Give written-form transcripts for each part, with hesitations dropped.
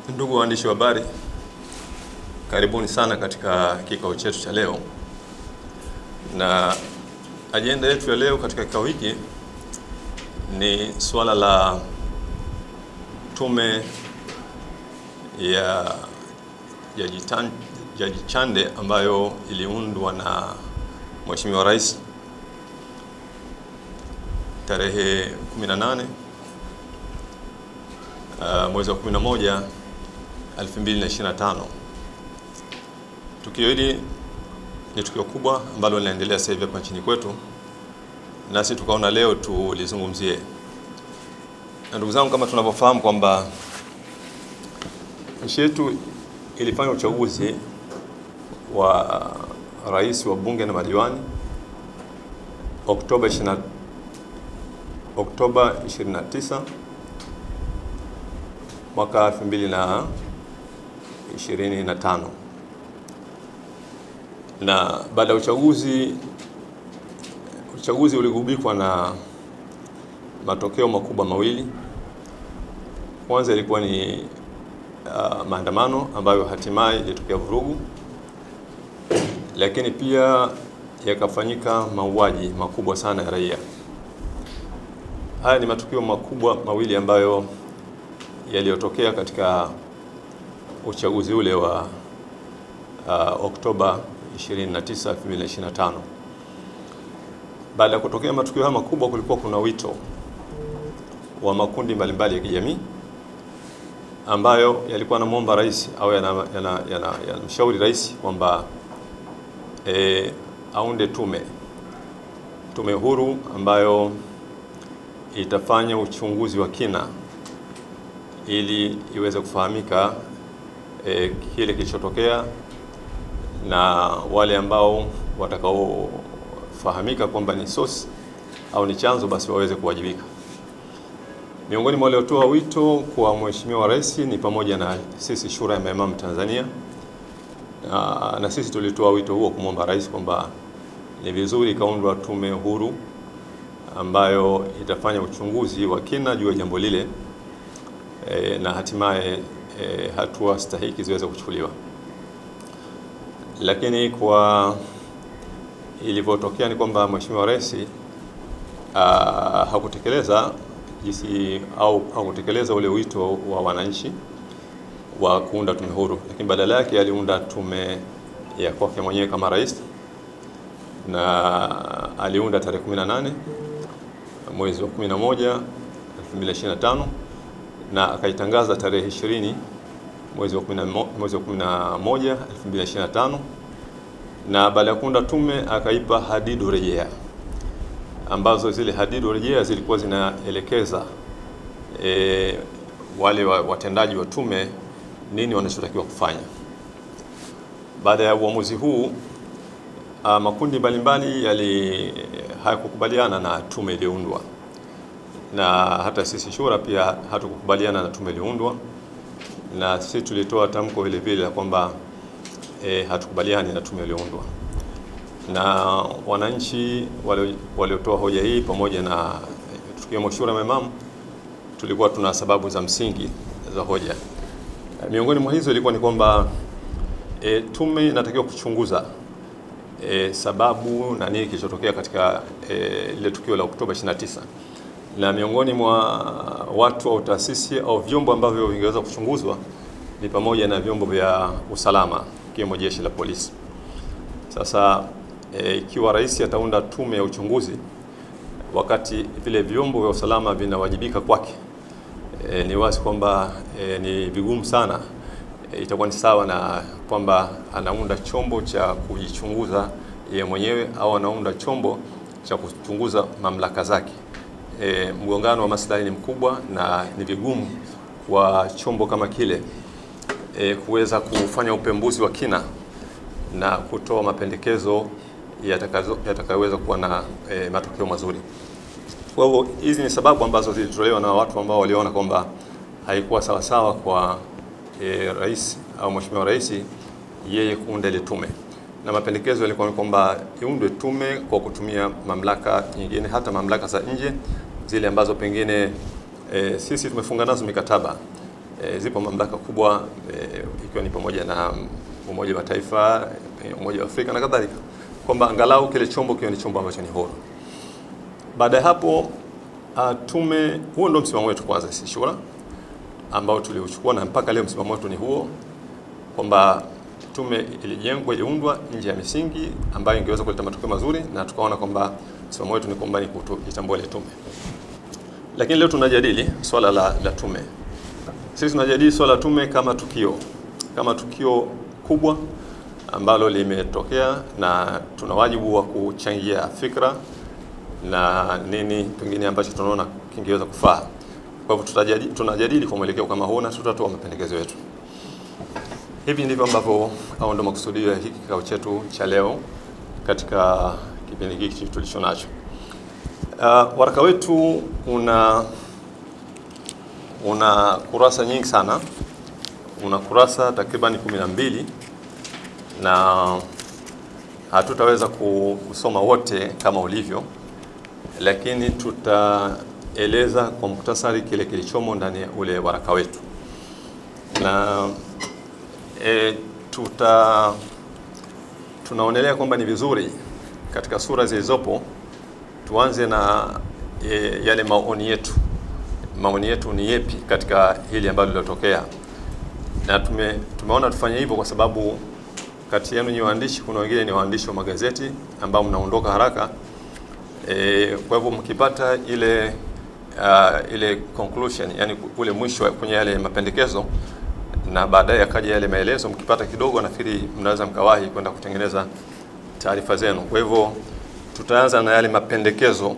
Ndugu waandishi wa habari, karibuni sana katika kikao chetu cha leo. Na ajenda yetu ya leo katika kikao hiki ni suala la tume ya Jaji Chande ambayo iliundwa na Mheshimiwa Rais tarehe 18 mwezi wa 11 2025. Tukio hili ni tukio kubwa ambalo linaendelea sasa hivi hapa nchini kwetu, nasi tukaona leo tulizungumzie. Na ndugu zangu, kama tunavyofahamu kwamba nchi yetu ilifanya uchaguzi wa rais wa bunge na madiwani Oktoba 29 mwaka 2025. Na baada ya uchaguzi uligubikwa na matokeo makubwa mawili. Kwanza ilikuwa ni maandamano ambayo hatimaye ilitokea vurugu, lakini pia yakafanyika mauaji makubwa sana ya raia. Haya ni matukio makubwa mawili ambayo yaliyotokea katika uchaguzi ule wa Oktoba 29, 2025. Baada ya kutokea matukio haya makubwa, kulikuwa kuna wito wa makundi mbalimbali ya kijamii ambayo yalikuwa yanamwomba rais au yanamshauri rais kwamba aunde tume huru ambayo itafanya uchunguzi wa kina ili iweze kufahamika kile kilichotokea, na wale ambao watakaofahamika kwamba ni source au ni chanzo basi waweze kuwajibika. Miongoni mwa waliotoa wito kwa Mheshimiwa Rais ni pamoja na sisi Shura ya Maimamu Tanzania, na sisi tulitoa wito huo kumwomba rais kwamba ni vizuri ikaundwa tume huru ambayo itafanya uchunguzi wa kina juu ya jambo lile, na hatimaye hatua stahiki ziweze kuchukuliwa. Lakini kwa ilivyotokea ni kwamba Mheshimiwa Rais hakutekeleza ule wito wa wananchi wa kuunda tume huru, lakini badala yake aliunda tume ya kwake mwenyewe kama rais, na aliunda tarehe 18 mwezi wa 11 2025 na akaitangaza tarehe 20 mwezi wa 11 2025, na baada ya kuunda tume akaipa hadidu rejea, ambazo zile hadidu rejea zilikuwa zinaelekeza wale watendaji wa tume nini wanachotakiwa kufanya. Baada ya uamuzi huu, makundi mbalimbali hayakukubaliana na tume iliyoundwa, na hata sisi Shura pia hatukukubaliana na tume iliyoundwa, na sisi tulitoa tamko vile vile kwamba hatukubaliani na tume iliyoundwa. Na wananchi waliotoa hoja hii pamoja na tukiwemo Shura ya Maimamu tulikuwa tuna sababu za msingi za hoja. Miongoni mwa hizo ilikuwa ni kwamba tume inatakiwa kuchunguza sababu na nini kilichotokea katika ile tukio la Oktoba 29, na miongoni mwa watu au taasisi au vyombo ambavyo vingeweza kuchunguzwa ni pamoja na vyombo vya usalama ikiwemo jeshi la polisi. Sasa ikiwa rais ataunda tume ya uchunguzi wakati vile vyombo vya usalama vinawajibika kwake, ni wazi kwamba ni vigumu sana. Itakuwa ni sawa na kwamba anaunda chombo cha kujichunguza yeye mwenyewe au anaunda chombo cha kuchunguza mamlaka zake. Mgongano wa maslahi ni mkubwa, na ni vigumu kwa chombo kama kile kuweza kufanya upembuzi wa kina na kutoa mapendekezo yatakayoweza kuwa na matokeo mazuri. Kwa hivyo hizi ni sababu ambazo zilitolewa na watu ambao waliona kwamba haikuwa sawasawa kwa rais au Mheshimiwa Rais yeye kuunda ile tume, na mapendekezo yalikuwa kwamba iundwe tume kwa kutumia mamlaka nyingine, hata mamlaka za nje zile ambazo pengine sisi tumefunga nazo mikataba zipo mamlaka kubwa ikiwa ni pamoja na Umoja wa Mataifa, Umoja wa Afrika na kadhalika, kwamba angalau kile chombo kiwe ni chombo ambacho ni huru. Baada ya hapo tume, huo ndio msimamo wetu kwanza sisi Shura ambao tuliuchukua, na mpaka leo msimamo wetu ni huo, kwamba tume ilijengwa, iliundwa nje ya misingi ambayo ingeweza kuleta matokeo mazuri, na tukaona kwamba msimamo wetu ni kwamba ni kuitambua ile tume. Lakini leo tunajadili swala la tume. Sisi tunajadili swala la tume kama tukio kubwa ambalo limetokea, na tuna wajibu wa kuchangia fikra na nini pengine ambacho tunaona kingeweza kufaa. Kwa hivyo tunajadili kwa mwelekeo kama huo na tutatoa mapendekezo yetu. Hivi ndivyo ambavyo au ndio makusudio ya hiki kikao chetu cha leo katika kipindi hiki tulicho nacho. Waraka wetu una kurasa nyingi sana. Una kurasa takriban 12 na hatutaweza kusoma wote kama ulivyo, lakini tutaeleza kwa mukhtasari kile kilichomo ndani ya ule waraka wetu, na tunaonelea kwamba ni vizuri katika sura zilizopo tuanze na yale maoni yetu. Maoni yetu ni yepi katika hili ambalo lilotokea, na tumeona tufanye hivyo kwa sababu kati yenu ni waandishi, kuna wengine ni waandishi wa magazeti ambao mnaondoka haraka. Kwa hivyo mkipata ile conclusion, yani ule mwisho kwenye yale mapendekezo na baadaye akaja yale maelezo, mkipata kidogo, nafikiri mnaweza mkawahi kwenda kutengeneza taarifa zenu. Kwa hivyo tutaanza na yale mapendekezo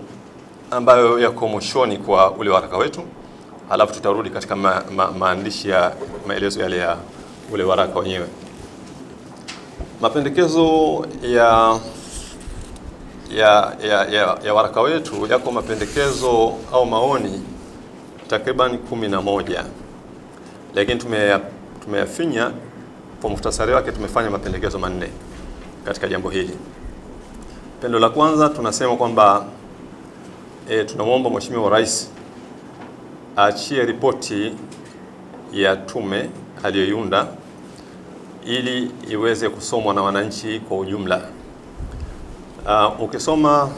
ambayo yako mwishoni kwa ule waraka wetu, halafu tutarudi katika maandishi ya maelezo yale ya ule waraka wenyewe. Mapendekezo ya waraka wetu yako mapendekezo au maoni takriban 11, lakini tumeyafinya kwa muhtasari wake. Tumefanya mapendekezo 4 katika jambo hili. Pendo la kwanza tunasema kwamba tunamwomba Mheshimiwa Rais aachie ripoti ya tume aliyoiunda ili iweze kusomwa na wananchi kwa ujumla. Ukisoma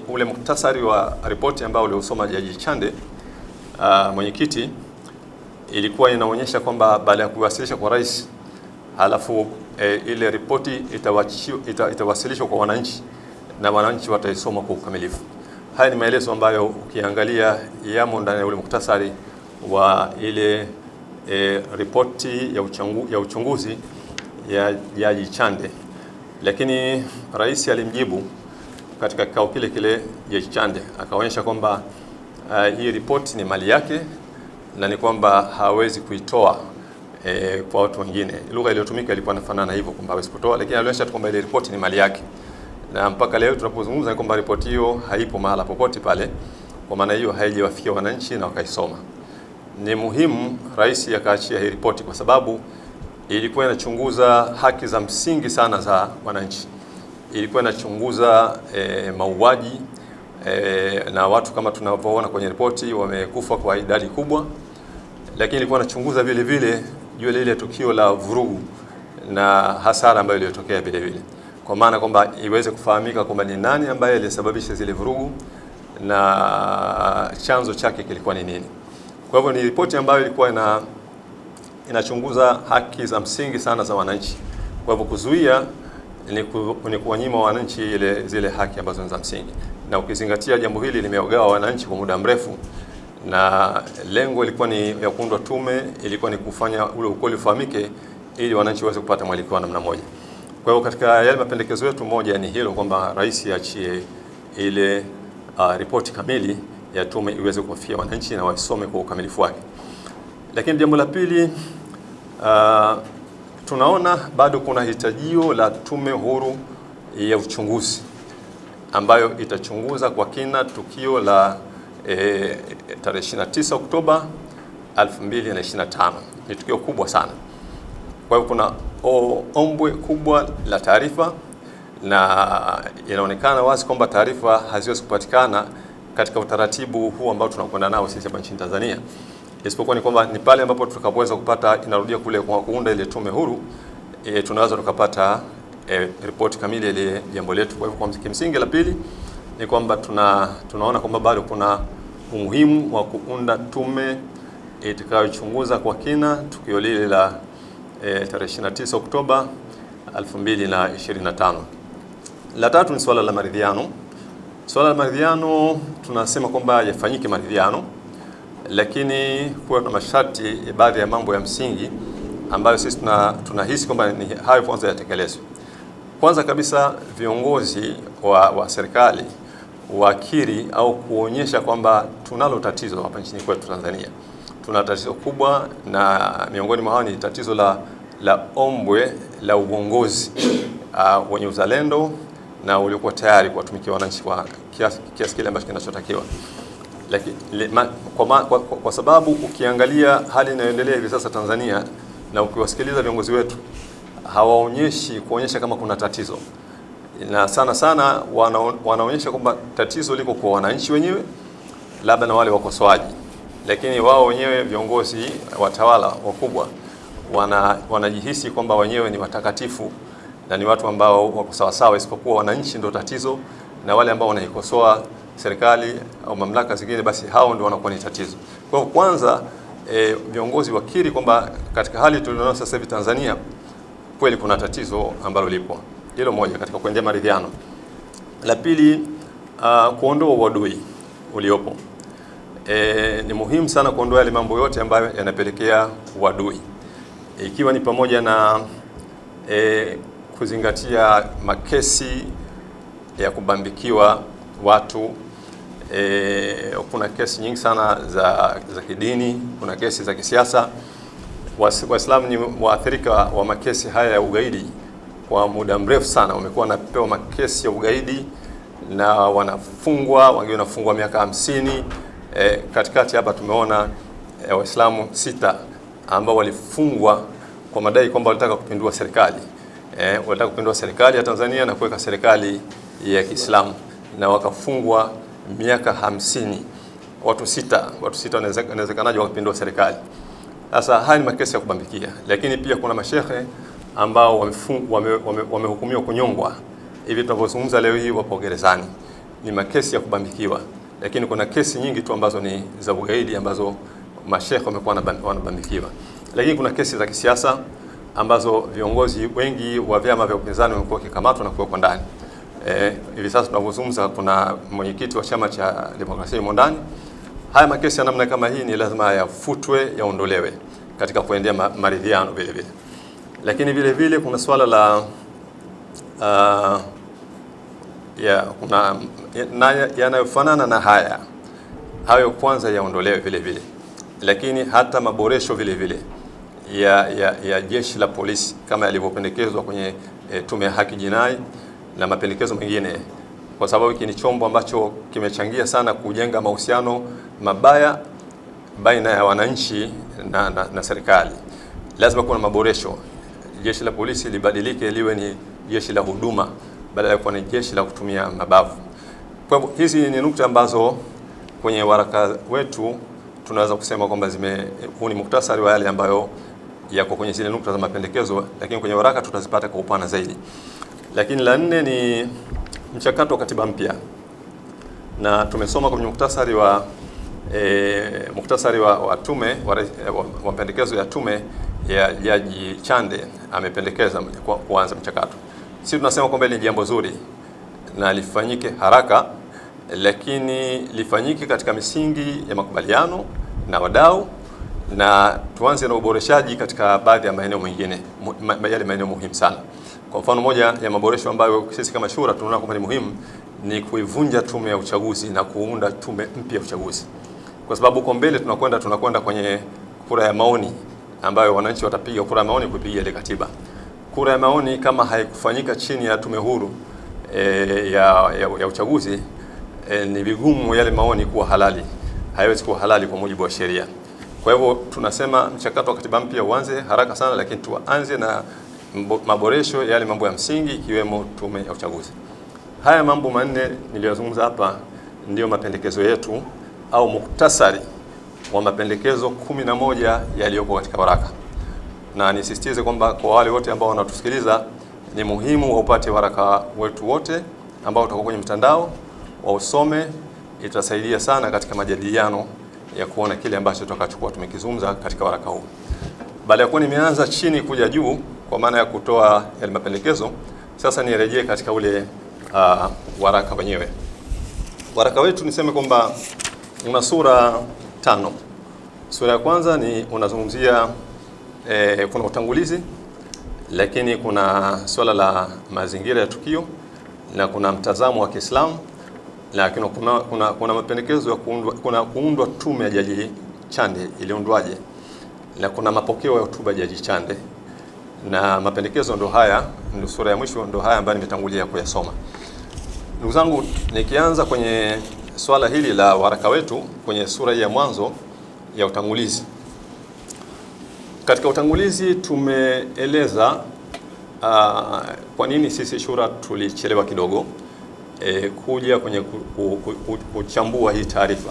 ule muktasari wa ripoti ambao uliosoma Jaji Chande, mwenyekiti, ilikuwa inaonyesha kwamba baada ya kuwasilisha kwa rais, halafu ile ripoti itawasilishwa kwa wananchi na wananchi wataisoma kwa ukamilifu. Haya ni maelezo ambayo ukiangalia yamo ndani ya ule muktasari wa ile ripoti ya uchunguzi ya Jaji Chande. Lakini rais alimjibu katika kikao kile Jaji Chande, akaonyesha kwamba hii ripoti ni mali yake na ni kwamba hawezi kuitoa kwa watu wengine. Lugha iliyotumika ilikuwa inafanana hivyo, kwamba hawezi kutoa, lakini alionyesha kwamba ile ripoti ni mali yake. Na mpaka leo tunapozungumza kwamba ripoti hiyo haipo mahala popote pale, kwa maana hiyo haijawafikia wananchi na wakaisoma. Ni muhimu rais akaachia hii ripoti kwa sababu ilikuwa inachunguza haki za msingi sana za wananchi. Ilikuwa inachunguza mauaji na watu kama tunavyoona kwenye ripoti wamekufa kwa idadi kubwa, lakini ilikuwa inachunguza vile vile juu ile tukio la vurugu na hasara ambayo iliyotokea vile vile, kwa maana kwamba iweze kufahamika kwamba ni nani ambaye alisababisha zile vurugu na chanzo chake kilikuwa ni nini. Kwa hivyo ni ripoti ambayo ilikuwa inachunguza haki za msingi sana za wananchi. Kwa hivyo kuzuia ni kuwanyima wananchi zile haki ambazo ni za msingi, na ukizingatia jambo hili limeogawa wananchi kwa muda mrefu, na lengo ilikuwa ni ya kuundwa tume, ilikuwa ni kufanya ule ukweli ufahamike ili wananchi waweze kupata mwelekeo wa namna moja. Kwa hiyo katika yale mapendekezo yetu, moja ni hilo kwamba rais aachie ile ripoti kamili ya tume iweze kuwafikia wananchi na wasome kwa ukamilifu wake. Lakini jambo la pili, tunaona bado kuna hitajio la tume huru ya uchunguzi ambayo itachunguza kwa kina tukio la tarehe 29 Oktoba 2025. Ni tukio kubwa sana. Kwa hiyo kuna ombwe kubwa la taarifa, na inaonekana wazi kwamba taarifa haziwezi kupatikana katika utaratibu huu ambao tunakwenda nao sisi hapa nchini Tanzania. isipokuwa ni kwamba ni pale ambapo tutakapoweza kupata, inarudia kule kwa kuunda ile tume huru, tunaweza tukapata ripoti kamili ile jambo letu. Kwa hivyo kwa kimsingi, la pili ni kwamba tunaona kwamba bado kuna umuhimu wa kuunda tume itakayochunguza kwa kina tukio lile la tarehe 29 Oktoba 2025. La tatu ni swala la maridhiano. Swala la maridhiano tunasema kwamba yafanyike maridhiano, lakini kuwa na masharti, baadhi ya mambo ya msingi ambayo sisi tunahisi kwamba ni hayo kwanza yatekelezwe. Kwanza kabisa, viongozi wa serikali wakiri au kuonyesha kwamba tunalo tatizo hapa nchini kwetu Tanzania. Tuna tatizo kubwa, na miongoni mwa hao ni tatizo la ombwe la uongozi wenye uzalendo na uliokuwa tayari kuwatumikia wananchi kwa kiasi kile ambacho kinachotakiwa. Lakini kwa sababu ukiangalia hali inayoendelea hivi sasa Tanzania na ukiwasikiliza viongozi wetu, hawaonyeshi kuonyesha kama kuna tatizo, na sana wanaonyesha kwamba tatizo liko kwa wananchi wenyewe, labda na wale wakosoaji, lakini wao wenyewe viongozi watawala wakubwa wanajihisi kwamba wenyewe ni watakatifu na ni watu ambao wako sawa sawa, isipokuwa wananchi ndio tatizo, na wale ambao wanaikosoa serikali au mamlaka zingine, basi hao ndio wanakuwa ni tatizo. Kwa hiyo kwanza, viongozi wakiri kwamba katika hali tulionayo sasa hivi Tanzania kweli kuna tatizo ambalo lipo. Hilo moja katika kuendea maridhiano. La pili, kuondoa uadui uliopo. Ni muhimu sana kuondoa yale mambo yote ambayo yanapelekea uadui, ikiwa ni pamoja na kuzingatia makesi ya kubambikiwa watu. Kuna kesi nyingi sana za kidini, kuna kesi za kisiasa. Waislamu ni waathirika wa makesi haya ya ugaidi kwa muda mrefu sana. Wamekuwa wanapewa makesi ya ugaidi na wanafungwa, wengine wanafungwa miaka 50. Katikati hapa tumeona Waislamu 6 ambao walifungwa kwa madai kwamba walitaka kupindua serikali. Walitaka kupindua serikali ya Tanzania na kuweka serikali ya Kiislamu, na wakafungwa miaka 50. Watu sita wanawezekanaje wakapindua serikali? Sasa haya ni makesi ya kubambikia, lakini pia kuna mashehe ambao wamehukumiwa kunyongwa. Hivi tunavyozungumza leo hii wapo gerezani. Ni makesi ya kubambikiwa, lakini kuna kesi nyingi tu ambazo ni za ugaidi ambazo mashehe wamekuwa wanabambikiwa. Lakini kuna kesi za kisiasa ambazo viongozi wengi wa vyama vya upinzani wamekuwa wakikamatwa na kuwekwa ndani. Hivi sasa tunavyozungumza kuna mwenyekiti wa chama cha demokrasia yumo ndani. Haya makesi ya namna kama hii ni lazima yafutwe, yaondolewe katika kuendea maridhiano vile vile. Lakini vile vile kuna swala la kuna yanayofanana na hayo kwanza yaondolewe vile vile, lakini hata maboresho vile vile ya jeshi la polisi kama yalivyopendekezwa kwenye tume ya haki jinai na mapendekezo mengine, kwa sababu hiki ni chombo ambacho kimechangia sana kujenga mahusiano mabaya baina ya wananchi na serikali. Lazima kuna maboresho. Jeshi la polisi libadilike liwe ni jeshi la huduma badala ya kuwa ni jeshi la kutumia mabavu. Kwa hivyo hizi ni nukta ambazo kwenye waraka wetu tunaweza kusema kwamba huu ni muhtasari wa yale ambayo yako kwenye zile nukta za mapendekezo, lakini kwenye waraka tutazipata kwa upana zaidi. Lakini la 4 ni mchakato wa katiba mpya, na tumesoma kwenye muhtasari wa tume wa mapendekezo ya tume ya Jaji Chande. Amependekeza kuanza mchakato. Sisi tunasema kwamba ni jambo zuri na lifanyike haraka, lakini lifanyike katika misingi ya makubaliano na wadau, na tuanze na uboreshaji katika baadhi ya maeneo mengine, yale maeneo muhimu sana. Kwa mfano, moja ya maboresho ambayo sisi kama shura tunaona kwamba ni muhimu ni kuivunja tume ya uchaguzi na kuunda tume mpya ya uchaguzi, kwa sababu huko mbele tunakwenda kwenye kura ya maoni ambayo wananchi watapiga kura ya maoni kupigia ile katiba. Kura ya maoni kama haikufanyika chini ya tume huru ya uchaguzi, ni vigumu yale maoni kuwa halali. Haiwezi kuwa halali kwa mujibu wa sheria. Kwa hivyo tunasema mchakato wa katiba mpya uanze haraka sana, lakini tuanze na maboresho yale mambo ya msingi, ikiwemo tume ya uchaguzi. Haya mambo 4 niliyozungumza hapa ndio mapendekezo yetu au muhtasari wa mapendekezo 11 yaliyopo katika waraka, na nisisitize kwamba kwa wale wote ambao wanatusikiliza ni muhimu waupate waraka wetu wote ambao utakuwa kwenye mtandao, wausome. Itasaidia sana katika majadiliano ya kuona kile ambacho tutakachokuwa tumekizungumza katika waraka huu. Baada ya kuwa nimeanza chini kuja juu kwa maana ya kutoa yale mapendekezo, sasa nirejee katika ule waraka wenyewe. Waraka wetu niseme kwamba una sura 5. Sura ya kwanza ni unazungumzia kuna utangulizi, lakini kuna swala la mazingira ya tukio, na kuna mtazamo wa Kiislamu, lakini kuna mapendekezo ya kuundwa tume ya Jaji Chande iliundwaje, na kuna mapokeo ya hotuba ya Jaji Chande, na mapendekezo ndo haya, ndio sura ya mwisho ndo haya ambayo nimetangulia kuyasoma. Ndugu zangu, nikianza kwenye swala hili la waraka wetu kwenye sura ya mwanzo ya utangulizi. Katika utangulizi tumeeleza kwa nini sisi Shura tulichelewa kidogo kuja kwenye kuchambua hii taarifa.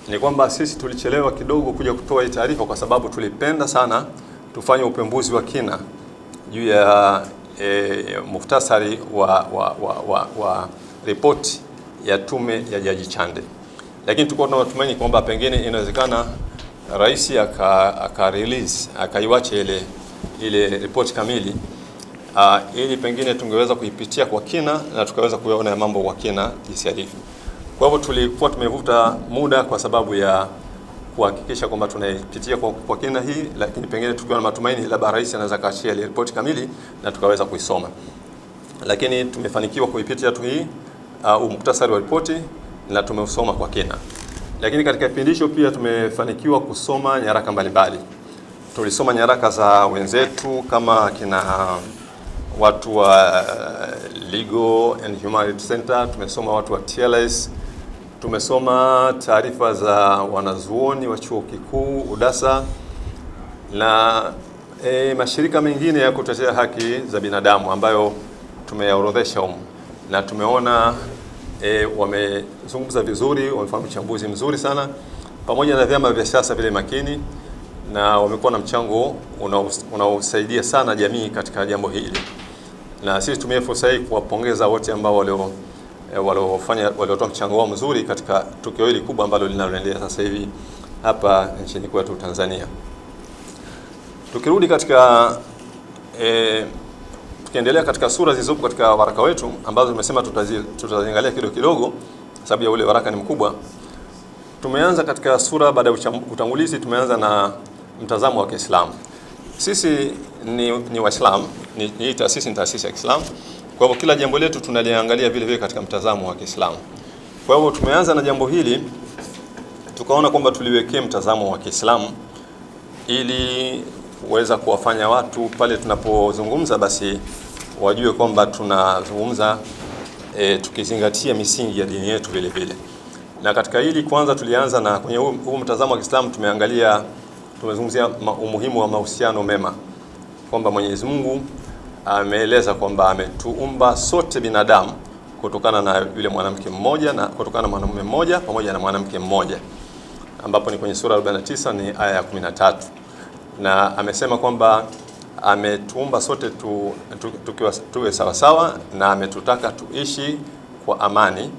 Ni kwamba sisi tulichelewa kidogo kuja kutoa hii taarifa kwa sababu tulipenda sana tufanye upembuzi wa kina juu ya muhtasari wa ripoti ya tume ya Jaji Chande, lakini tulikuwa tunatumaini kwamba pengine inawezekana rais aka-release akaiwache ile ripoti kamili ili pengine tungeweza kuipitia kwa kina na tukaweza kuyaona mambo kwa kina jinsi yalivyo. Kwa hivyo tulikuwa tumevuta muda kwa sababu ya kuhakikisha kwamba tunaipitia kwa kina hii, lakini pengine tukiwa na matumaini labda rais anaweza kaachia ile ripoti kamili na tukaweza kuisoma. Lakini tumefanikiwa kuipitia tu hii muhtasari wa ripoti na tumeusoma kwa kina. Lakini katika kipindi hicho pia tumefanikiwa kusoma nyaraka mbalimbali. Tulisoma nyaraka za wenzetu kama kina watu wa Legal and Human Rights Center, tumesoma watu wa TLS, tumesoma taarifa za wanazuoni wa chuo kikuu UDASA na mashirika mengine ya kutetea haki za binadamu ambayo tumeyaorodhesha humu, na tumeona wamezungumza vizuri, wamefanya uchambuzi mzuri sana, pamoja na vyama vya siasa vile makini, na wamekuwa na mchango unaosaidia sana jamii katika jambo hili. Na sisi tumie fursa hii kuwapongeza wote ambao waliotoa mchango wao mzuri katika tukio hili kubwa ambalo linaloendelea sasa hivi hapa nchini kwetu Tanzania. Tukirudi katika tukiendelea katika sura zilizopo katika waraka wetu ambazo tumesema tutaziangalia kidogo sababu ya ule waraka ni mkubwa. Tumeanza katika sura baada ya utangulizi, tumeanza na mtazamo wa Kiislamu. Sisi ni Waislamu, ni taasisi ya Kiislamu. Kwa hivyo kila jambo letu tunaliangalia vile vile katika mtazamo wa Kiislamu. Kwa hivyo tumeanza na jambo hili, tukaona kwamba tuliwekea mtazamo wa Kiislamu ili kuweza kuwafanya watu pale tunapozungumza basi wajue kwamba tunazungumza tukizingatia misingi ya dini yetu vile vile. Na katika hili kwanza tulianza na kwenye huu mtazamo wa Kiislamu tumezungumzia umuhimu wa mahusiano mema, kwamba Mwenyezi Mungu ameeleza kwamba ametuumba sote binadamu kutokana na yule mwanamke mmoja na kutokana na mwanamume mmoja pamoja na mwanamke mmoja, ambapo ni kwenye sura 49 ni aya ya 13, na amesema kwamba ametuumba sote tuwe sawa sawa na ametutaka tuishi kwa amani,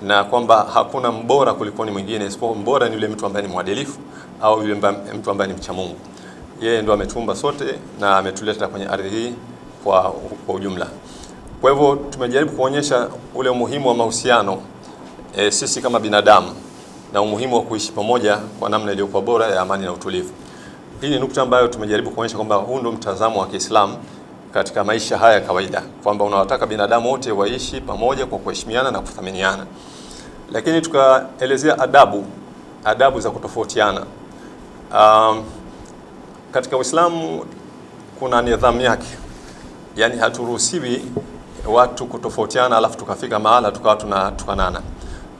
na kwamba hakuna mbora kuliko mwingine isipokuwa mbora ni yule mtu ambaye ni mwadilifu au yule mtu ambaye ni mcha Mungu. Yeye ndo ametuumba sote na ametuleta kwenye ardhi hii kwa ujumla. Kwa hivyo tumejaribu kuonyesha ule umuhimu wa mahusiano sisi kama binadamu na umuhimu wa kuishi pamoja kwa namna iliyokuwa bora ya amani na utulivu. Hii ni nukta ambayo tumejaribu kuonyesha kwamba huu ndio mtazamo wa Kiislamu katika maisha haya kawaida, kwamba unawataka binadamu wote waishi pamoja kwa kuheshimiana na kuthaminiana. Lakini tukaelezea adabu za kutofautiana. Katika Uislamu kuna nidhamu yake, yani haturuhusiwi watu kutofautiana alafu tukafika mahala tukawa tunatukanana.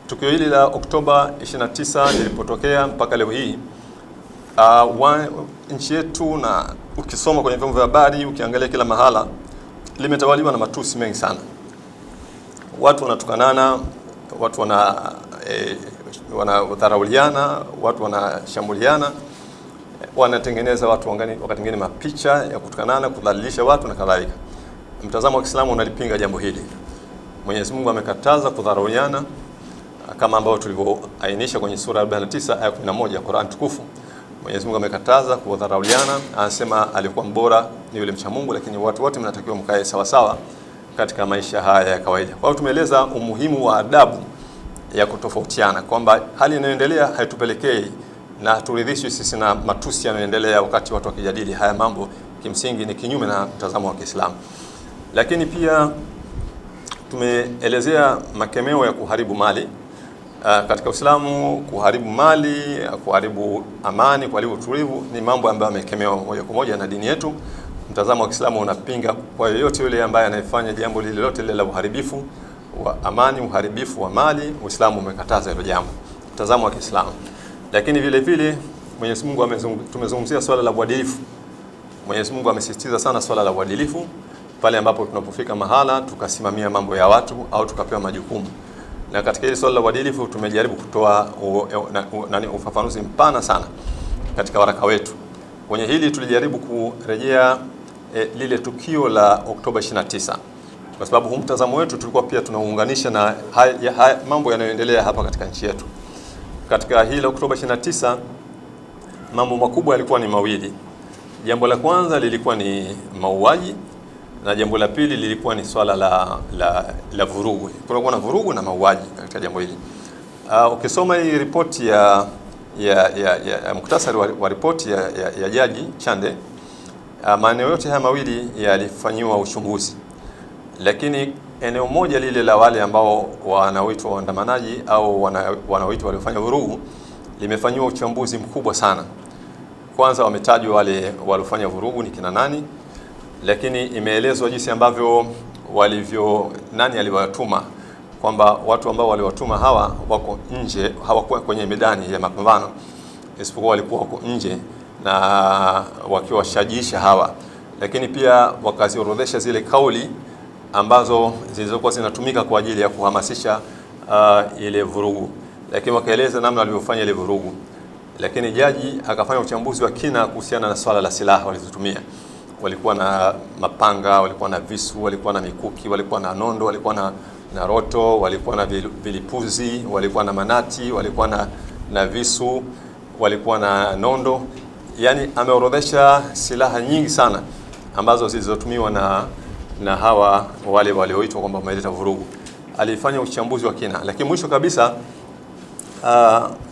Tukio hili la Oktoba 29 lilipotokea mpaka leo hii, nchi yetu, na ukisoma kwenye vyombo vya habari, ukiangalia kila mahala, limetawaliwa na matusi mengi sana. Watu wanatukanana, watu wanadharauliana, watu wanashambuliana, wanatengeneza watu wakati mwingine mapicha ya kutukanana, kudhalilisha watu na kadhalika. Mtazamo wa Kiislamu unalipinga jambo hili. Mwenyezi Mungu amekataza kudharauliana kama ambao tulivyoainisha kwenye sura 49 aya 11 ya Qur'an tukufu. Mwenyezi Mungu amekataza kudharauliana, anasema alikuwa mbora ni yule mcha Mungu, lakini watu wote mnatakiwa mkae sawa sawa katika maisha haya ya kawaida. Kwa hiyo tumeeleza umuhimu wa adabu ya kutofautiana, kwamba hali inayoendelea haitupelekei na turidhishwe sisi na matusi yanayoendelea wakati watu wakijadili haya mambo, kimsingi ni kinyume na mtazamo wa Kiislamu. Lakini pia tumeelezea makemeo ya kuharibu mali. Katika Uislamu kuharibu mali, kuharibu amani, kuharibu utulivu ni mambo ambayo yamekemewa moja kwa moja na dini yetu. Mtazamo wa Kiislamu unapinga kwa yoyote yule ambaye anayefanya jambo lolote lile la uharibifu wa amani, uharibifu wa mali. Uislamu umekataza hilo jambo, mtazamo wa Kiislamu. Lakini vile vile Mwenyezi Mungu tumezungumzia swala la uadilifu. Mwenyezi Mungu amesisitiza sana swala la uadilifu pale ambapo tunapofika mahala tukasimamia mambo ya watu au tukapewa majukumu. Na katika hili swala la uadilifu tumejaribu kutoa ufafanuzi mpana sana katika waraka wetu. Kwenye hili tulijaribu kurejea lile tukio la Oktoba 29. Kwa sababu huu mtazamo wetu tulikuwa pia tunaunganisha na mambo yanayoendelea hapa katika nchi yetu. Katika hili Oktoba 29 mambo makubwa yalikuwa ni mawili. Jambo la kwanza lilikuwa ni mauaji na jambo la pili lilikuwa ni swala la vurugu. Kulikuwa na vurugu na mauaji katika jambo hili. Ukisoma hii ripoti ya muktasari wa ripoti ya Jaji Chande, maeneo yote haya mawili yalifanywa uchunguzi. Lakini eneo moja lile la wale ambao wanaoitwa waandamanaji au wanaoitwa waliofanya vurugu limefanywa uchambuzi mkubwa sana. Kwanza wametajwa wale waliofanya vurugu ni kina nani, lakini imeelezwa jinsi ambavyo nani aliwatuma, kwamba watu ambao waliwatuma hawa wako nje, hawakuwa kwenye medani ya mapambano, isipokuwa walikuwa wako nje na wakiwashajiisha hawa. Lakini pia wakaziorodhesha zile kauli ambazo zilizokuwa zinatumika kwa ajili ya kuhamasisha ile vurugu, lakini wakaeleza namna walivyofanya ile vurugu. Lakini jaji akafanya uchambuzi wa kina kuhusiana na swala la silaha walizotumia. Walikuwa na mapanga, walikuwa na visu, walikuwa na mikuki, walikuwa na nondo, walikuwa na roto, walikuwa na vilipuzi, walikuwa na manati, walikuwa na visu, walikuwa na nondo. Yani ameorodhesha silaha nyingi sana ambazo zilizotumiwa na hawa wale walioitwa kwamba wameleta vurugu. Alifanya uchambuzi wa kina, lakini mwisho kabisa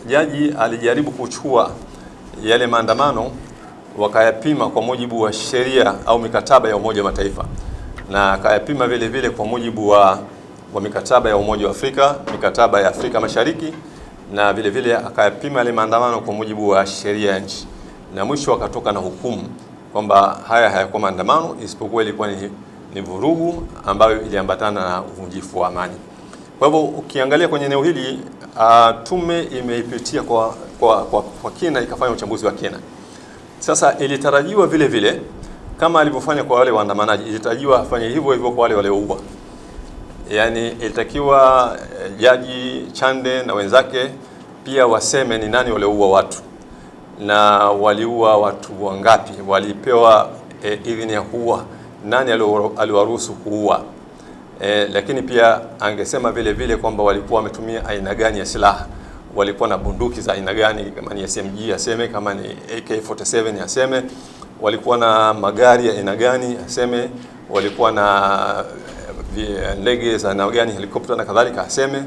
jaji alijaribu kuchukua yale maandamano wakayapima kwa mujibu wa sheria au mikataba ya Umoja wa Mataifa, na akayapima vile vile kwa mujibu wa mikataba ya Umoja wa Afrika, mikataba ya Afrika Mashariki, na vile vile akayapima yale maandamano kwa mujibu wa sheria ya nchi, na mwisho akatoka na hukumu kwamba haya hayakuwa maandamano, isipokuwa ilikuwa ni vurugu ambayo iliambatana na uvunjifu wa amani. Kwa hivyo ukiangalia kwenye eneo hili tume imeipitia kwa kina, ikafanya uchambuzi wa kina. Sasa ilitarajiwa vile vile kama alivyofanya kwa wale waandamanaji, ilitarajiwa afanye hivyo hivyo kwa wale walioua. Yani ilitakiwa Jaji Chande na wenzake pia waseme ni nani walioua watu na waliua watu wangapi, walipewa idhini ya kuua, nani aliwaruhusu kuua. Lakini pia angesema vile vile kwamba walikuwa wametumia aina gani ya silaha, walikuwa na bunduki za aina gani, kama ni SMG aseme, kama ni AK47 aseme, walikuwa na magari ya aina gani aseme, walikuwa na ndege za aina gani, helikopta na kadhalika aseme,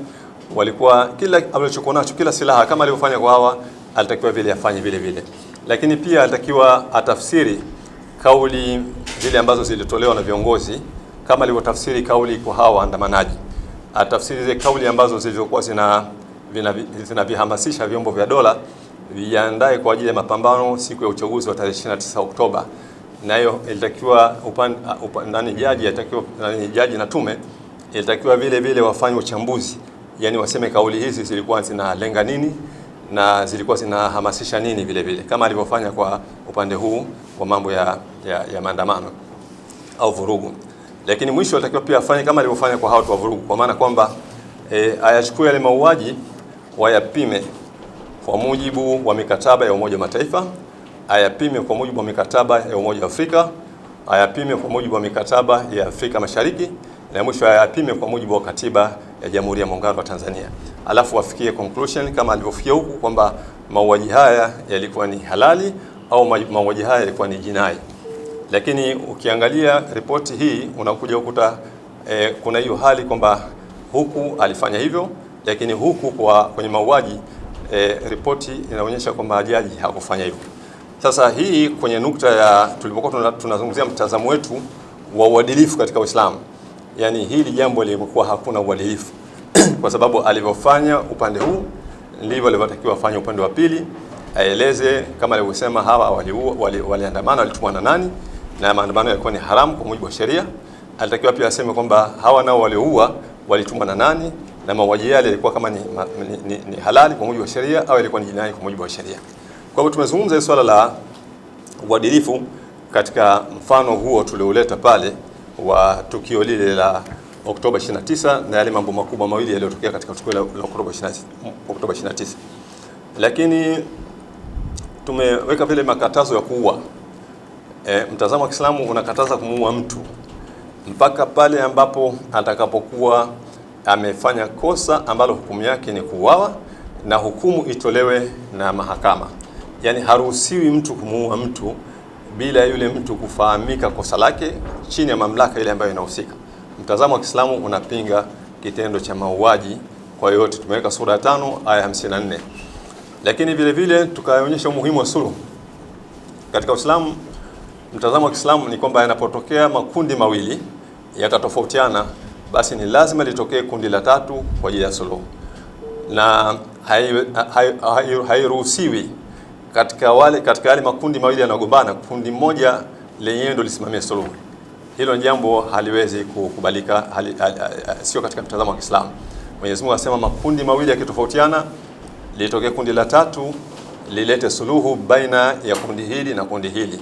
walikuwa kila alichokuwa nacho, kila silaha kama alivyofanya kwa hawa alitakiwa vile afanye vile vile. Lakini pia alitakiwa atafsiri kauli zile ambazo zilitolewa na viongozi kama alivyotafsiri kauli kwa hawa waandamanaji, atafsiri zile kauli ambazo zilizokuwa zinavihamasisha vyombo vya dola viandae kwa ajili ya mapambano siku ya uchaguzi wa tarehe 29 Oktoba. Na hiyo ilitakiwa jaji na tume ilitakiwa vile vile wafanye uchambuzi, yani waseme kauli hizi zilikuwa zinalenga nini na zilikuwa zinahamasisha nini vile vile, kama alivyofanya kwa upande huu wa mambo ya maandamano au vurugu. Lakini mwisho alitakiwa pia afanye kama alivyofanya kwa hao watu wa vurugu, kwa maana kwamba ayachukue yale mauaji wayapime kwa mujibu wa mikataba ya Umoja wa Mataifa, ayapime kwa mujibu wa mikataba ya Umoja wa Afrika, ayapime kwa mujibu wa mikataba ya Afrika Mashariki, na mwisho ayapime kwa mujibu wa katiba ya Jamhuri ya Muungano wa Tanzania. Alafu wafikie conclusion kama alivyofikia huku kwamba mauaji haya yalikuwa ni halali au mauaji haya yalikuwa ni jinai. Lakini ukiangalia ripoti hii unakuja ukuta kuna hiyo hali kwamba huku alifanya hivyo, lakini huku kwenye mauaji ripoti inaonyesha kwamba jaji hakufanya hivyo. Sasa hii kwenye nukta ya tulipokuwa tunazungumzia mtazamo wetu wa uadilifu katika Uislamu, yani hili jambo lilikuwa hakuna uadilifu kwa sababu alivyofanya upande huu ndivyo alivyotakiwa afanye upande wa pili, aeleze kama alivyosema hawa waliandamana walitumwa na nani na maandamano yalikuwa ni haramu kwa mujibu wa sheria. Alitakiwa pia aseme kwamba hawa nao walioua walitumwa na nani na mauaji yale yalikuwa kama ni halali kwa mujibu wa sheria au yalikuwa ni jinai kwa mujibu wa sheria. Kwa hivyo tumezungumza swala la uadilifu katika mfano huo tulioleta pale wa tukio lile la Oktoba 29 na yale mambo makubwa mawili yaliyotokea katika tukio la Oktoba 29. Lakini tumeweka vile makatazo ya kuua. Mtazamo wa Kiislamu unakataza kumuua mtu mpaka pale ambapo atakapokuwa amefanya kosa ambalo hukumu yake ni kuuawa na hukumu itolewe na mahakama. Yani haruhusiwi mtu kumuua mtu bila yule mtu kufahamika kosa lake chini ya mamlaka ile ambayo inahusika. Mtazamo wa Kiislamu unapinga kitendo cha mauaji kwa yote. Tumeweka sura ya 5 aya 54. Lakini vile vile tukaonyesha umuhimu wa suluhu. Katika Uislamu, mtazamo wa Kiislamu ni kwamba yanapotokea makundi mawili yakatofautiana, basi ni lazima litokee kundi la tatu kwa ajili ya suluhu. Na hairuhusiwi katika yale makundi mawili yanagombana, kundi moja lenyewe ndio lisimamie suluhu. Hilo jambo haliwezi kukubalika, sio katika mtazamo wa Kiislamu. Mwenyezi Mungu anasema makundi mawili yakitofautiana, litokee kundi la tatu lilete suluhu baina ya kundi hili na kundi hili.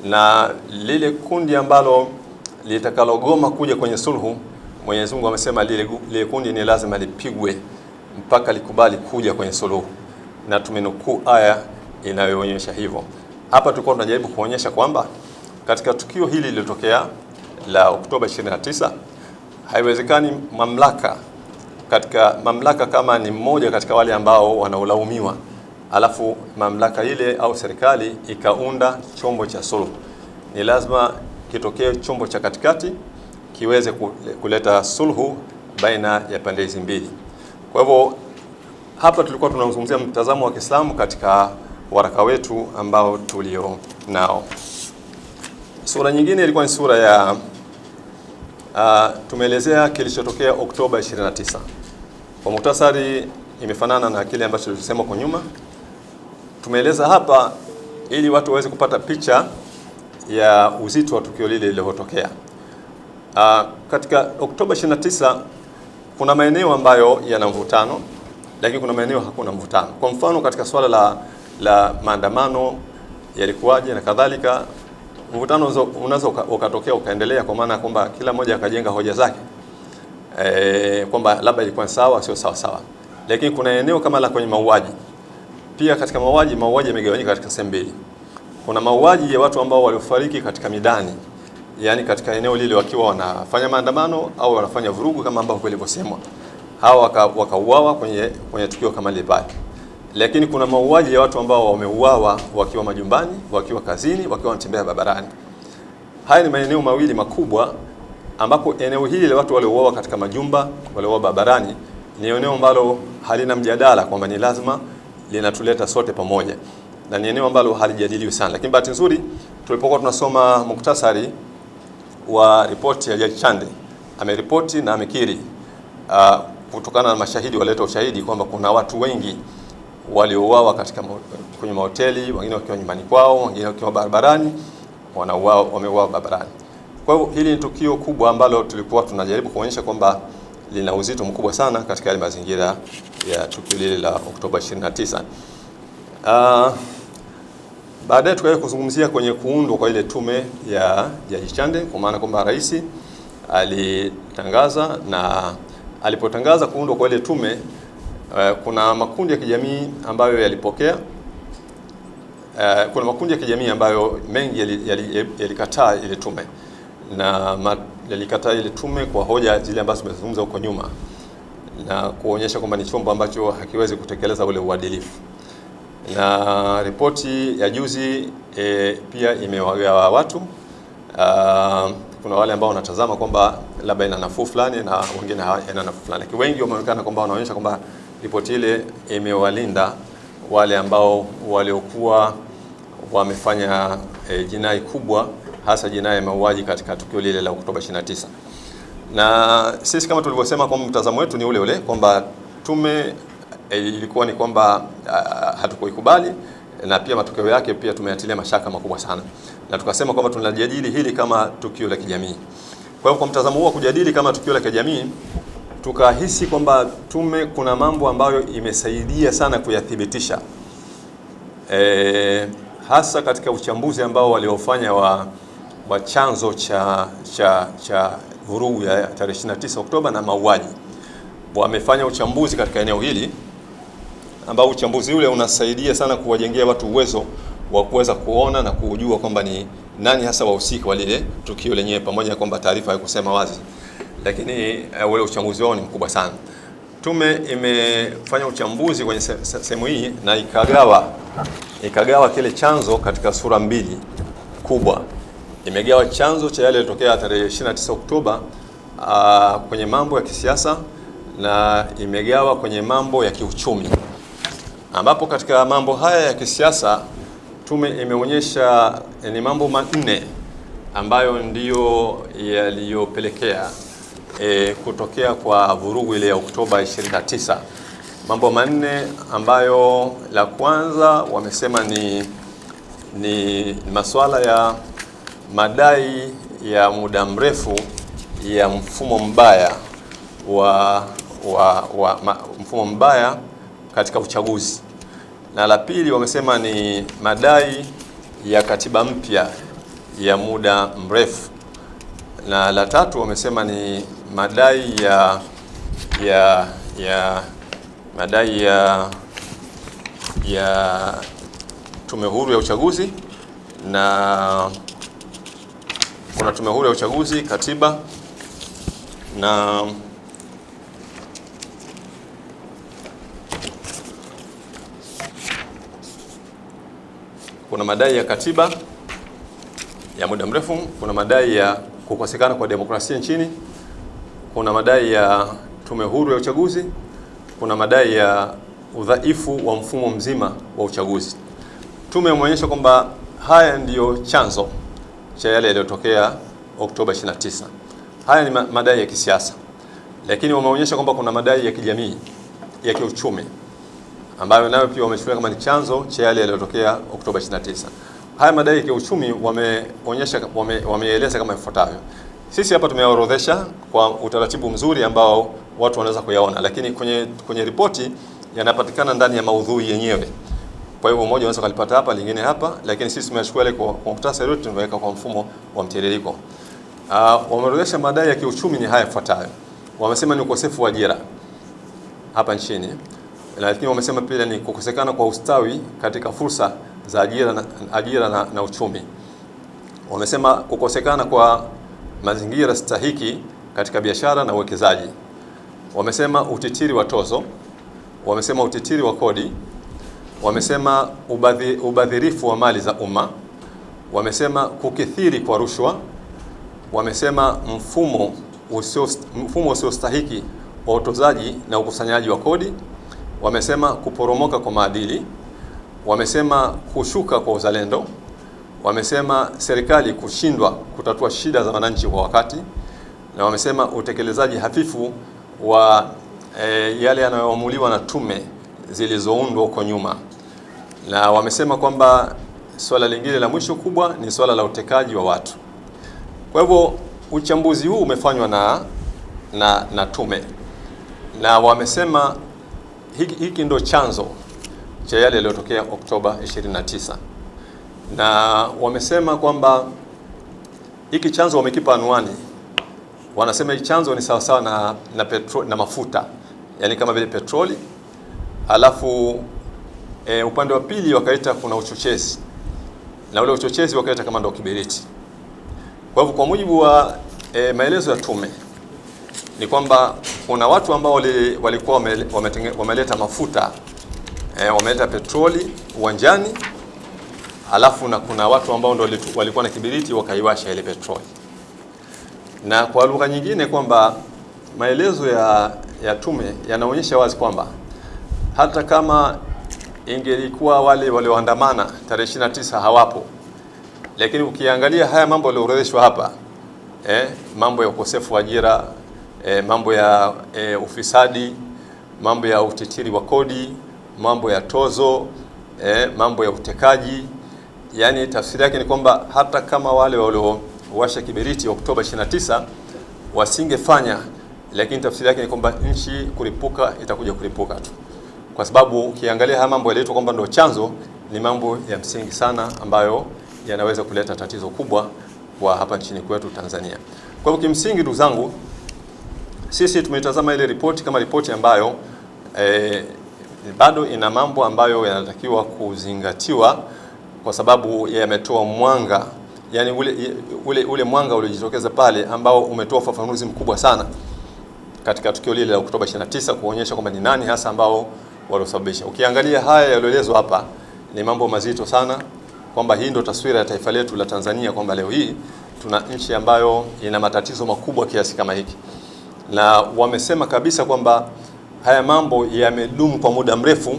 Na lile kundi ambalo litakalogoma kuja kwenye suluhu, Mwenyezi Mungu amesema lile kundi ni lazima lipigwe mpaka likubali kuja kwenye suluhu. Na tumenukuu aya inayoonyesha hivyo. Hapa tulikuwa tunajaribu kuonyesha kwamba katika tukio hili lililotokea la Oktoba 29, haiwezekani mamlaka kama ni mmoja katika wale ambao wanaolaumiwa, alafu mamlaka ile au serikali ikaunda chombo cha suluhu. Ni lazima kitokee chombo cha katikati kiweze kuleta suluhu baina ya pande hizi mbili. Kwa hivyo hapa tulikuwa tunazungumzia mtazamo wa Kiislamu katika waraka wetu ambao tulio nao. Sura nyingine ilikuwa ni sura ya tumeelezea kilichotokea Oktoba 29. Kwa muhtasari imefanana na kile ambacho tulisema kwa nyuma. Tumeeleza hapa ili watu waweze kupata picha ya uzito wa tukio lile lililotokea. Katika Oktoba 29 kuna maeneo ambayo yana mvutano, lakini kuna maeneo hakuna mvutano. Kwa mfano katika swala la maandamano yalikuwaje na kadhalika, mvutano unaweza ukatokea ukaendelea, kwa maana kwamba kila mmoja akajenga hoja zake kwamba labda ilikuwa sawa sio sawa. Lakini kuna eneo kama la kwenye mauaji. Pia katika mauaji yamegawanyika katika sehemu mbili. Kuna mauaji ya watu ambao waliofariki katika midani, yani katika eneo lile wakiwa wanafanya maandamano au wanafanya vurugu kama ambavyo ilivyosemwa. Hao wakauawa kwenye tukio kama lile pale. Lakini kuna mauaji ya watu ambao wameuawa wakiwa majumbani, wakiwa kazini, wakiwa wanatembea barabarani. Haya ni maeneo mawili makubwa ambapo eneo hili la watu waliouawa katika majumba, waliouawa barabarani ni eneo ambalo halina mjadala kwamba ni lazima linatuleta sote pamoja. Na ni eneo ambalo halijadiliwi sana. Lakini bahati nzuri tulipokuwa tunasoma muktasari wa ripoti ya Jaji Chande, ameripoti na amekiri kutokana na mashahidi waleta ushahidi kwamba kuna watu wengi waliouawa kwenye mahoteli, wengine wakiwa nyumbani kwao, wengine wakiwa barabarani, wameuawa barabarani. Kwa hiyo hili ni tukio kubwa ambalo tulikuwa tunajaribu kuonyesha kwamba lina uzito mkubwa sana katika yale mazingira ya tukio lile la Oktoba 29. Baadaye tukaanza kuzungumzia kwenye kuundwa kwa ile tume ya Jaji Chande, kwa maana kwamba rais alitangaza, na alipotangaza kuundwa kwa ile tume Kuna makundi ya kijamii ambayo yalipokea, kuna makundi ya kijamii ambayo mengi yalikataa ile tume, na yalikataa ile tume kwa hoja zile ambazo tumezungumza huko nyuma, na kuonyesha kwamba ni chombo ambacho hakiwezi kutekeleza ule uadilifu. Na ripoti ya juzi pia imewagawa watu. Kuna wale ambao wanatazama kwamba labda ina nafuu fulani na wengine haina nafuu fulani, lakini wengi wameonekana kwamba wanaonyesha kwamba ripoti ile imewalinda wale ambao waliokuwa wamefanya jinai kubwa, hasa jinai ya mauaji katika tukio lile la Oktoba 29. Na sisi kama tulivyosema, kwa mtazamo wetu ni ule ule kwamba tume ilikuwa ni kwamba hatukuikubali, na pia matokeo yake pia tumeyatilia mashaka makubwa sana, na tukasema kwamba tunajadili hili kama tukio la kijamii. Kwa hiyo kwa mtazamo huo wa kujadili kama tukio la kijamii, tukahisi kwamba tume kuna mambo ambayo imesaidia sana kuyathibitisha, hasa katika uchambuzi ambao waliofanya wa chanzo cha vurugu ya tarehe 29 Oktoba na mauaji. Wamefanya uchambuzi katika eneo hili ambao uchambuzi ule unasaidia sana kuwajengea watu uwezo wa kuweza kuona na kujua kwamba ni nani hasa wahusika wa lile tukio lenyewe, pamoja na kwamba taarifa haikusema wazi, lakini ule uchambuzi wao ni mkubwa sana. Tume imefanya uchambuzi kwenye sehemu hii na ikagawa kile chanzo katika sura mbili kubwa. Imegawa chanzo cha yale yaliyotokea tarehe 29 Oktoba kwenye mambo ya kisiasa, na imegawa kwenye mambo ya kiuchumi, ambapo katika mambo haya ya kisiasa tume imeonyesha ni mambo manne ambayo ndiyo yaliyopelekea kutokea kwa vurugu ile ya Oktoba 29. Mambo manne ambayo la kwanza wamesema ni masuala ya madai ya muda mrefu ya mfumo mbaya mfumo mbaya katika uchaguzi, na la pili wamesema ni madai ya katiba mpya ya muda mrefu, na la tatu wamesema ni madai ya tume huru ya uchaguzi, na kuna tume huru ya uchaguzi, katiba, na kuna madai ya katiba ya muda mrefu, kuna madai ya kukosekana kwa demokrasia nchini, kuna madai ya tume huru ya uchaguzi, kuna madai ya udhaifu wa mfumo mzima wa uchaguzi. Tume imeonyesha kwamba haya ndiyo chanzo cha yale yaliyotokea Oktoba 29. Haya ni madai ya kisiasa, lakini wameonyesha kwamba kuna madai ya kijamii, ya kiuchumi, ambayo nayo pia wamechukulia kama ni chanzo cha yale yaliyotokea Oktoba 29. Haya madai ya kiuchumi wameeleza kama ifuatavyo. Sisi hapa tumeorodhesha kwa utaratibu mzuri ambao watu wanaweza kuyaona, lakini kwenye ripoti yanapatikana ndani ya maudhui yenyewe. Kwa hivyo mmoja unaweza kulipata hapa, lingine hapa, lakini sisi tumechukua ile kwa muhtasari wote tumeweka kwa mfumo wa mtiririko. Wameorodhesha madai ya kiuchumi ni haya yafuatayo. Wamesema ni ukosefu wa ajira hapa nchini, lakini wamesema pia ni kukosekana kwa ustawi katika fursa za ajira na uchumi. Wamesema kukosekana kwa mazingira stahiki katika biashara na uwekezaji. Wamesema utitiri wa tozo. Wamesema utitiri wa kodi. Wamesema ubadhirifu wa mali za umma. Wamesema kukithiri kwa rushwa. Wamesema mfumo usiostahiki wa utozaji na ukusanyaji wa kodi. Wamesema kuporomoka kwa maadili. Wamesema kushuka kwa uzalendo. Wamesema serikali kushindwa kutatua shida za wananchi kwa wakati, na wamesema utekelezaji hafifu wa yale yanayoamuliwa na tume zilizoundwa huko nyuma, na wamesema kwamba swala lingine la mwisho kubwa ni swala la utekaji wa watu. Kwa hivyo uchambuzi huu umefanywa na tume, na wamesema hiki ndio chanzo cha yale yaliyotokea Oktoba 29, na wamesema kwamba hiki chanzo wamekipa anwani. Wanasema hiki chanzo ni sawasawa na mafuta, yani kama vile petroli alafu upande wa pili wakaita kuna uchochezi, na ule uchochezi wakaita kama ndio kiberiti. Kwa hivyo kwa mujibu wa maelezo ya tume ni kwamba kuna watu ambao walikuwa wameleta mafuta, wameleta petroli uwanjani, alafu na kuna watu ambao ndio walikuwa na kiberiti wakaiwasha ile petroli. Na kwa lugha nyingine kwamba maelezo ya tume yanaonyesha wazi kwamba hata kama ingelikuwa wale walioandamana tarehe 29 hawapo, lakini ukiangalia haya mambo yaliyoorodheshwa hapa, mambo ya ukosefu wa ajira, mambo ya ufisadi, mambo ya utitiri wa kodi, mambo ya tozo, mambo ya utekaji, yani tafsiri yake ni kwamba hata kama wale waliowasha kiberiti Oktoba 29 wasingefanya, lakini tafsiri yake ni kwamba nchi kuripuka itakuja kuripuka tu, kwa sababu ukiangalia haya mambo yaliyoitwa kwamba ndio chanzo ni mambo ya msingi sana ambayo yanaweza kuleta tatizo kubwa kwa hapa nchini kwetu Tanzania. Kwa hivyo kimsingi, ndugu zangu, sisi tumetazama ile ripoti kama ripoti ambayo bado ina mambo ambayo yanatakiwa kuzingatiwa, kwa sababu yametoa mwanga, yani ule mwanga uliojitokeza pale ambao umetoa ufafanuzi mkubwa sana katika tukio lile la Oktoba 29 kuonyesha kwamba ni nani hasa ambao waliosababisha. Ukiangalia haya yaliyoelezwa hapa ni mambo mazito sana, kwamba hii ndio taswira ya taifa letu la Tanzania, kwamba leo hii tuna nchi ambayo ina matatizo makubwa kiasi kama hiki, na wamesema kabisa kwamba haya mambo yamedumu kwa muda mrefu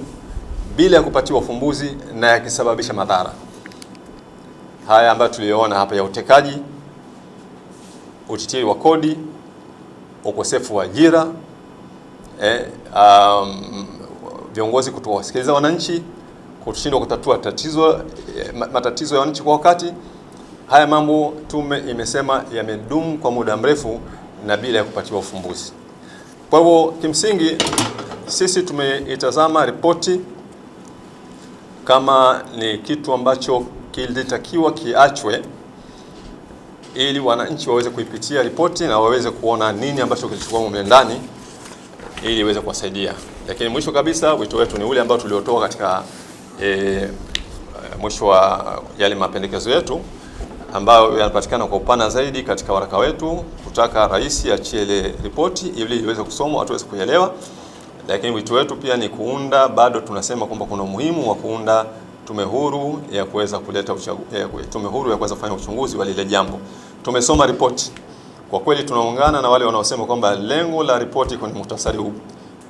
bila ya kupatiwa ufumbuzi na yakisababisha madhara haya ambayo tuliyoona hapa ya utekaji, utitiri wa kodi, ukosefu wa ajira, viongozi kutowasikiliza wananchi, kushindwa kutatua matatizo ya wananchi kwa wakati. Haya mambo tume imesema yamedumu kwa muda mrefu na bila ya kupatiwa ufumbuzi. Kwa hivyo kimsingi sisi tumeitazama ripoti kama ni kitu ambacho kilitakiwa kiachwe ili wananchi waweze kuipitia ripoti na waweze kuona nini ambacho kilichokuwa mle ndani ili iweze kuwasaidia. Lakini mwisho kabisa wito wetu ni ule ambao tuliotoa katika mwisho wa yale mapendekezo yetu ambayo yanapatikana kwa upana zaidi katika waraka wetu, kutaka rais achie ile ripoti ili iweze kusomwa, watu waweze kuelewa. Lakini wito wetu pia ni kuunda, bado tunasema kwamba kuna umuhimu wa kuunda tume huru ya kuweza kuleta tume huru ya kuweza kufanya uchunguzi wa lile jambo. Tumesoma ripoti. Kwa kweli tunaungana na wale wanaosema kwamba lengo la ripoti kwenye muhtasari huu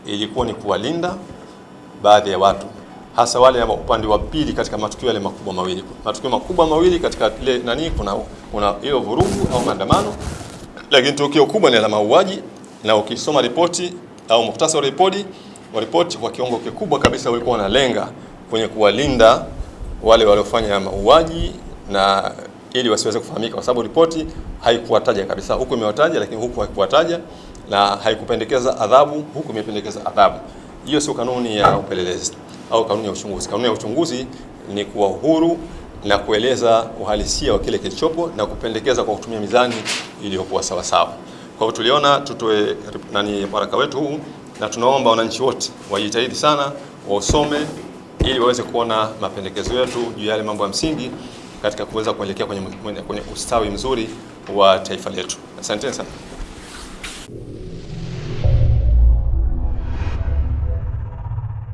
ilikuwa ni kuwalinda baadhi ya watu, hasa wale wa upande wa pili katika matukio yale makubwa mawili. Matukio makubwa mawili katika ile kuna hiyo vurugu au maandamano, lakini tukio kubwa ni la mauaji, na ukisoma ripoti au muhtasari wa ripoti kwa kiwango kikubwa kabisa walikuwa wanalenga kwenye kuwalinda wale waliofanya mauaji na ili wasiweze kufahamika, kwa sababu ripoti haikuwataja kabisa. Huku imewataja lakini huku haikuwataja, na haikupendekeza adhabu, huku imependekeza adhabu. Hiyo sio kanuni ya upelelezi au kanuni ya uchunguzi. Kanuni ya uchunguzi ni kuwa huru na kueleza uhalisia wa kile kilichopo na kupendekeza kwa kutumia mizani iliyokuwa sawa sawa. Kwa hivyo tuliona tutoe waraka wetu huu, na tunaomba wananchi wote wajitahidi sana wasome ili waweze kuona mapendekezo yetu juu ya yale mambo ya msingi katika kuweza kuelekea kwenye ustawi mzuri wa taifa letu. Asante sana.